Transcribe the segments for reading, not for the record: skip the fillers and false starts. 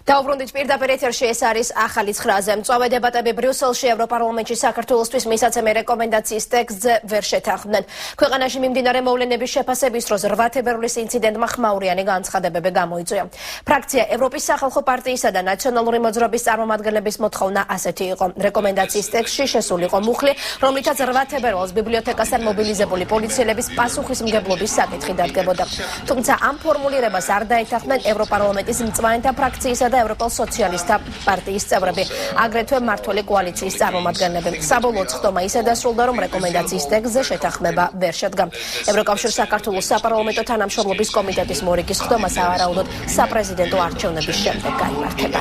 დაუბრუნდით პირდაპირ ეთერში ეს არის ახალი ცხრაზე. მწვავე დებატები ბრიუსელში ევროპარლამენტში საქართველოსთვის მისაცემი რეკომენდაციის ტექსტზე ვერ შეთანხმდნენ. ქვეყანაში მიმდინარე მოვლენების შეფასების დროს 8 თებერვლის ინციდენტმა ხმაურიანი განცხადებები გამოიწვია. ფრაქცია ევროპის სახალხო პარტიისა და ნაციონალური მოძრაობის წარმომადგენლების მოთხოვნა ასეთი იყო. რეკომენდაციის ტექსტში შესული იყო მუხლი, რომლითაც 8 თებერვალს ბიბლიოთეკასთან მობილიზებული პოლიციელების პასუხისმგებლობის საკითხი დადგებოდა. თუმცა ამ ფორმულირებას არ დაეთანხმნენ ევროპარლამენტის მწვანეთა ფრაქციისა და ევროპელ სოციალისტთა პარტიის წევრები, აგრეთვე მმართველი კოალიციის წარმომადგენლები. საბოლოოდ ხდომა ისე დასრულდა, რომ რეკომენდაციის ტექსტზე შეთანხმება ვერ შედგა. ევროკავშირ საქართველოს საპარლამენტო თანამშრომლობის კომიტეტის მორიგის ხდომა სავარაუდოდ საპრეზიდენტო არჩევნების შემდეგ გაიმართება.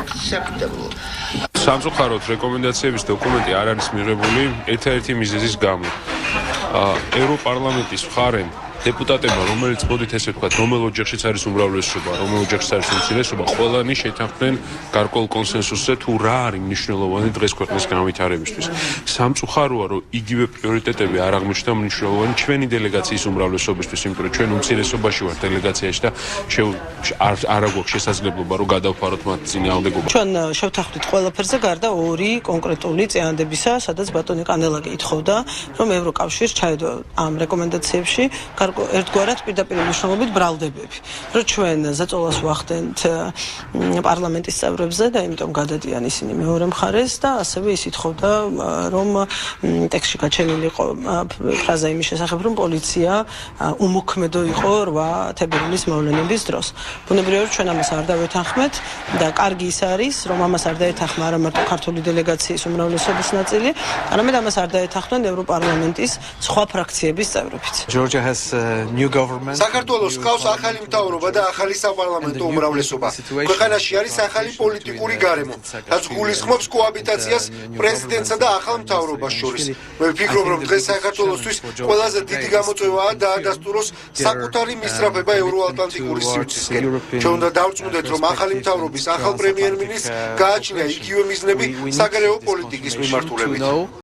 სამწუხაროდ რეკომენდაციების დოკუმენტი არ არის მიღებული ერთ-ერთი მიზეზის გამო. ევროპარლამენტის მხარემ დეპუტატებმა, რომელიც მოდით ესე ვთქვათ, რომელ ოჯახშიც არის უმრავლესობა, რომელ ოჯახშიც არის უმცირესობა, ყველანი შეთანხმდნენ გარკვეულ კონსენსუსზე თუ რა არის მნიშვნელოვანი დღეს ქვეყნის განვითარებისთვის. სამწუხაროა, რომ იგივე პრიორიტეტები არ აღმოჩნდა მნიშვნელოვანი ჩვენი დელეგაციის უმრავლესობისთვის, იმიტომ რომ ჩვენ უმცირესობაში ვართ დელეგაციაში და არ აქვს შესაძლებლობა რომ გადავფაროთ მათ წინააღმდეგობა. ჩვენ შევთანხმდით ყველაფერზე გარდა ორი კონკრეტული წინააღმდეგობისა, სადაც ბატონი კანელაკი ითხოვდა, რომ ევროკავშირს ჩაედო ამ რეკომენდაციებში ერთგვარად პირდაპირ მნიშვნელობით ბრალდებები. რომ ჩვენ ზეწოლას ვახდენთ პარლამენტის წევრებზე და იმიტომ გადადიან ისინი მეორე მხარეს და ასევე ის ითხოვდა, რომ ტექსტში გაჩენილი იყო ფრაზა იმის შესახებ, რომ პოლიცია უმოქმედო იყო 8 თებერვლის მოვლენების დროს. ბუნებრივია, რომ ჩვენ ამას არ დავეთანხმეთ და კარგი ის არის, რომ ამას არ დაეთანხმა არა მარტო ქართული დელეგაციის უმრავლესობის ნაწილი, არამედ ამას არ დაეთანხმდნენ ევროპარლამენტის სხვა ფრაქციების წევრებიც. საქართველოს ჰყავს ახალი მთავრობა და ახალი საპარლამენტო უმრავლესობა. ქვეყანაში არის ახალი პოლიტიკური გარემო, რაც გულისხმობს კოაბიტაციას პრეზიდენტსა და ახალ მთავრობას შორის. მე ვფიქრობ, რომ დღეს საქართველოსთვის ყველაზე დიდი გამოწვევაა დაადასტუროს საკუთარი მისწრაფება ევროატლანტიკური სივრცისკენ. ჩვენ უნდა დავწმუნდეთ, რომ ახალი მთავრობის ახალ პრემიერ-მინისტრს გააჩნია იგივე მიზნები საგარეო პოლიტიკის მიმართულებით.